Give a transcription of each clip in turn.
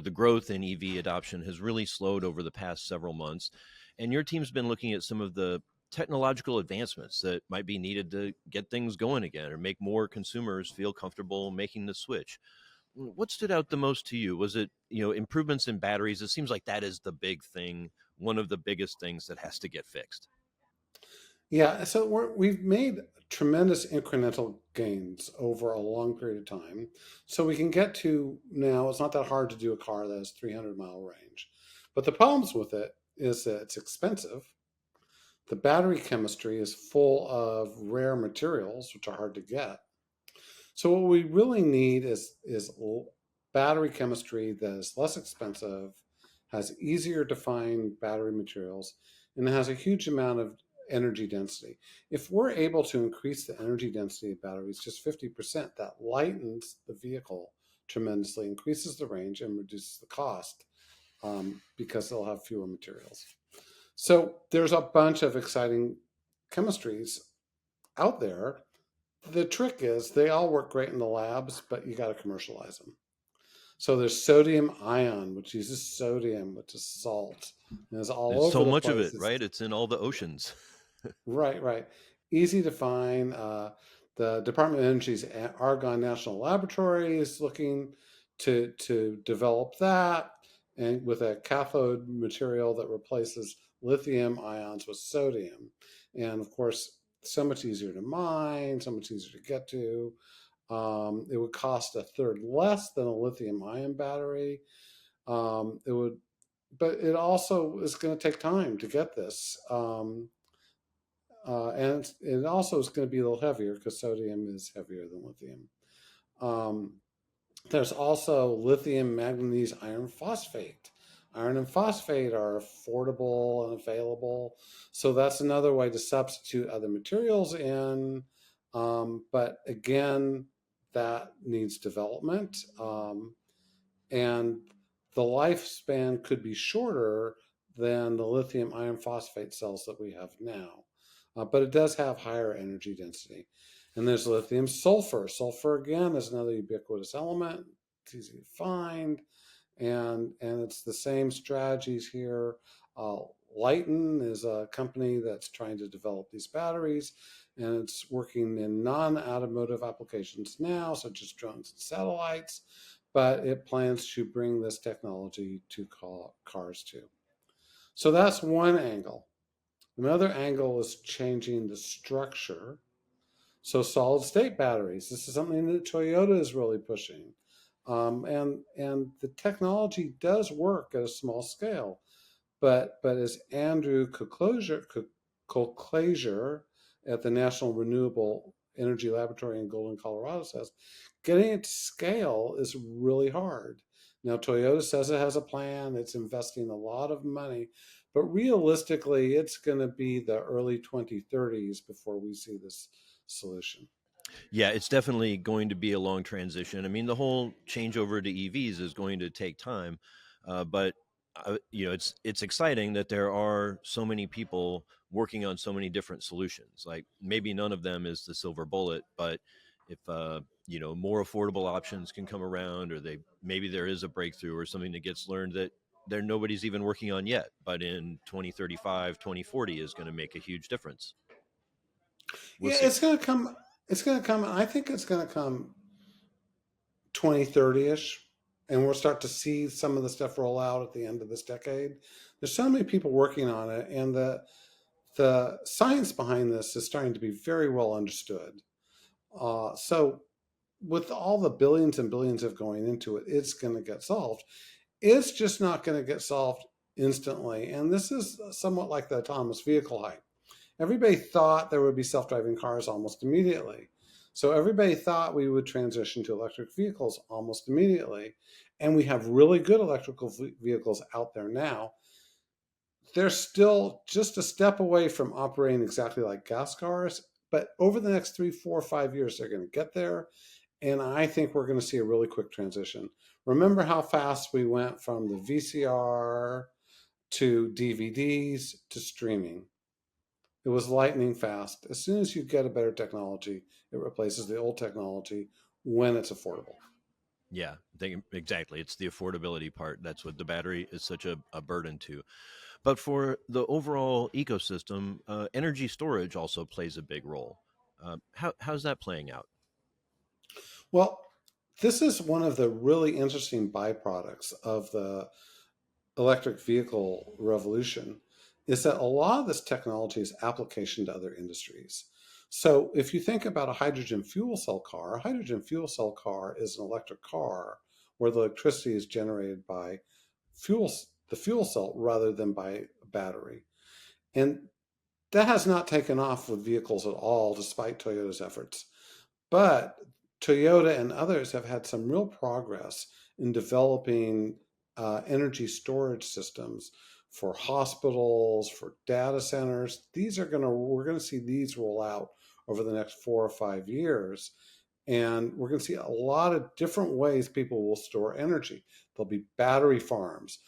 the growth in EV adoption has really slowed over the past several months. And your team's been looking at some of the technological advancements that might be needed to get things going again or make more consumers feel comfortable making the switch. What stood out the most to you? Was it, improvements in batteries? It seems like that is the big thing, one of the biggest things that has to get fixed. Yeah, so we've made tremendous incremental gains over a long period of time. So we can get to now, it's not that hard to do a car that has 300-mile range. But the problems with it is that it's expensive. The battery chemistry is full of rare materials, which are hard to get. So what we really need is battery chemistry that is less expensive, has easier to find battery materials, and has a huge amount of energy density. If we're able to increase the energy density of batteries just 50%, that lightens the vehicle tremendously, increases the range, and reduces the cost because they'll have fewer materials. So there's a bunch of exciting chemistries out there. The trick is they all work great in the labs, but you got to commercialize them. So there's sodium ion, which uses sodium, which is salt, and is all There's over so the much of place. it, right? It's in all the oceans. Right, right. Easy to find. The Department of Energy's Argonne National Laboratory is looking to develop that, and with a cathode material that replaces lithium ions with sodium. And of course, so much easier to mine, so much easier to get to. It would cost a third less than a lithium ion battery. It would, but it also is going to take time to get this. And it also is going to be a little heavier because sodium is heavier than lithium. Um, there's also lithium manganese iron phosphate. Iron and phosphate are affordable and available. So that's another way to substitute other materials in. But again, that needs development. And the lifespan could be shorter than the lithium iron phosphate cells that we have now. But it does have higher energy density. And there's lithium sulfur. Sulfur, again, is another ubiquitous element. It's easy to find. And it's the same strategies here. Lighten is a company that's trying to develop these batteries, and it's working in non-automotive applications now, such as drones and satellites, but it plans to bring this technology to cars too. So that's one angle. Another angle is changing the structure. So solid state batteries. This is something that Toyota is really pushing. And the technology does work at a small scale. But as Andrew Colclazier at the National Renewable Energy Laboratory in Golden, Colorado says, getting it to scale is really hard. Now, Toyota says it has a plan, it's investing a lot of money, but realistically, it's going to be the early 2030s before we see this solution. Yeah, it's definitely going to be a long transition. I mean, the whole changeover to EVs is going to take time, but it's exciting that there are so many people working on so many different solutions. Like maybe none of them is the silver bullet, but if more affordable options can come around, or maybe there is a breakthrough or something that gets learned that nobody's even working on yet, but in 2035, 2040 is going to make a huge difference. We'll Yeah, see. it's going to come. It's going to come. I think it's going to come 2030-ish, and we'll start to see some of the stuff roll out at the end of this decade. There's so many people working on it, and the science behind this is starting to be very well understood. So with all the billions and billions of going into it, it's going to get solved. It's just not going to get solved instantly. And this is somewhat like the autonomous vehicle hype. Everybody thought there would be self-driving cars almost immediately. So everybody thought we would transition to electric vehicles almost immediately. And we have really good electrical vehicles out there now. They're still just a step away from operating exactly like gas cars. But over the next 3, 4, 5 years, they're going to get there. And I think we're going to see a really quick transition. Remember how fast we went from the VCR to DVDs to streaming? It was lightning fast. As soon as you get a better technology, it replaces the old technology when it's affordable. Yeah, exactly. It's the affordability part. That's what the battery is such a burden to. But for the overall ecosystem, energy storage also plays a big role. How's that playing out? Well, this is one of the really interesting byproducts of the electric vehicle revolution is that a lot of this technology is application to other industries. So if you think about a hydrogen fuel cell car, a hydrogen fuel cell car is an electric car where the electricity is generated by fuel the fuel cell rather than by a battery. And that has not taken off with vehicles at all, despite Toyota's efforts. But Toyota and others have had some real progress in developing energy storage systems for hospitals, for data centers. We're going to see these roll out over the next 4 or 5 years. And we're going to see a lot of different ways people will store energy. There'll be battery farms.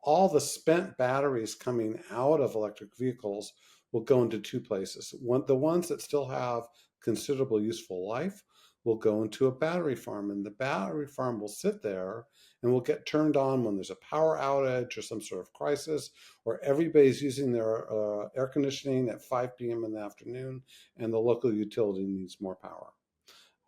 All the spent batteries coming out of electric vehicles will go into two places. The ones that still have considerable useful life will go into a battery farm, and the battery farm will sit there and will get turned on when there's a power outage or some sort of crisis, or everybody's using their air conditioning at 5 p.m. in the afternoon, and the local utility needs more power.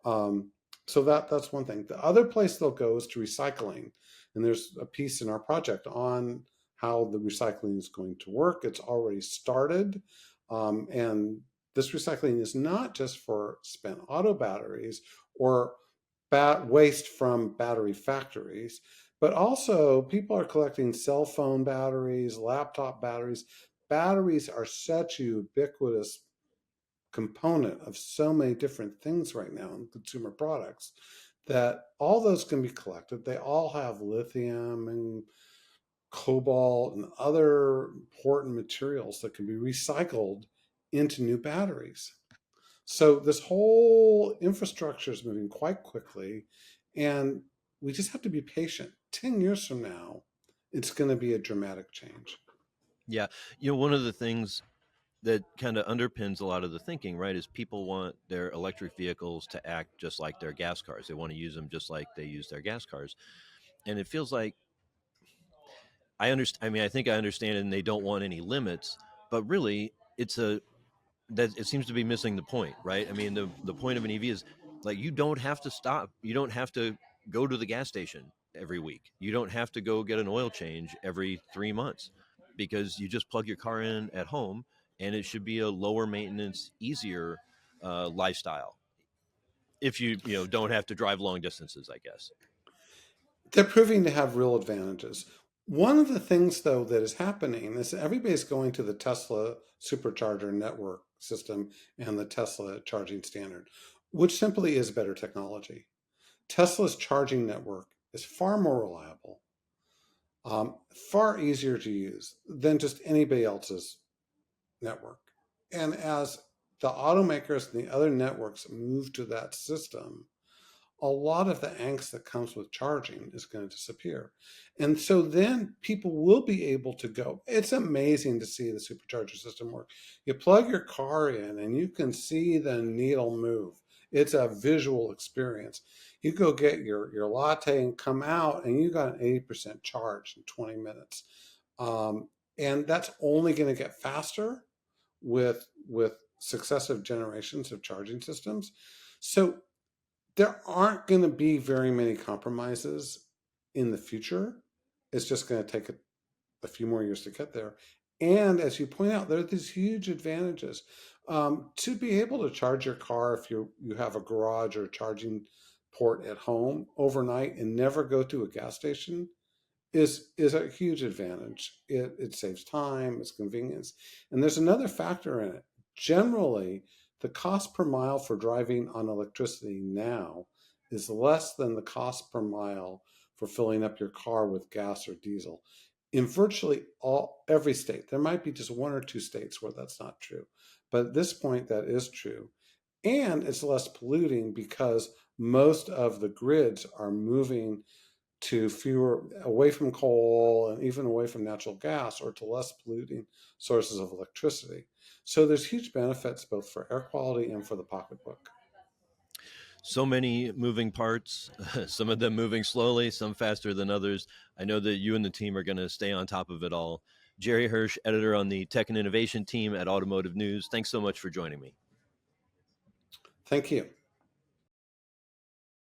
Um, so that's one thing. The other place they'll go is to recycling, and there's a piece in our project on how the recycling is going to work. It's already started, and this recycling is not just for spent auto batteries or waste from battery factories, but also people are collecting cell phone batteries, laptop batteries. Batteries are such a ubiquitous component of so many different things right now in consumer products that all those can be collected. They all have lithium and cobalt and other important materials that can be recycled into new batteries. So this whole infrastructure is moving quite quickly, and we just have to be patient. 10 years from now, it's going to be a dramatic change. Yeah, one of the things that kind of underpins a lot of the thinking, right, is people want their electric vehicles to act just like their gas cars. They want to use them just like they use their gas cars. And it feels like I understand. I mean, I think I understand it, and they don't want any limits, but really, it's a that it seems to be missing the point, right? I mean, the point of an EV is like you don't have to stop. You don't have to go to the gas station every week. You don't have to go get an oil change every 3 months because you just plug your car in at home, and it should be a lower maintenance, easier lifestyle if you don't have to drive long distances, I guess. They're proving to have real advantages. One of the things, though, that is happening is everybody's going to the Tesla supercharger network system and the Tesla charging standard, which simply is better technology. Tesla's charging network is far more reliable, far easier to use than just anybody else's network. And as the automakers and the other networks move to that system, a lot of the angst that comes with charging is going to disappear. And so then people will be able to go. It's amazing to see the supercharger system work. You plug your car in and you can see the needle move. It's a visual experience. You go get your latte and come out, and you got an 80% charge in 20 minutes. Um, and that's only going to get faster with successive generations of charging systems. So there aren't going to be very many compromises in the future. It's just going to take a few more years to get there. And as you point out, there are these huge advantages. To be able to charge your car if you have a garage or a charging port at home overnight and never go to a gas station is a huge advantage. It saves time, it's convenience, and there's another factor in it. Generally, the cost per mile for driving on electricity now is less than the cost per mile for filling up your car with gas or diesel. In virtually every state, there might be just one or two states where that's not true, but at this point, that is true, and it's less polluting because most of the grids are moving to fewer away from coal and even away from natural gas or to less polluting sources of electricity. So there's huge benefits both for air quality and for the pocketbook. So many moving parts, some of them moving slowly, some faster than others. I know that you and the team are going to stay on top of it all. Jerry Hirsch, editor on the Tech and Innovation team at Automotive News. Thanks so much for joining me. Thank you.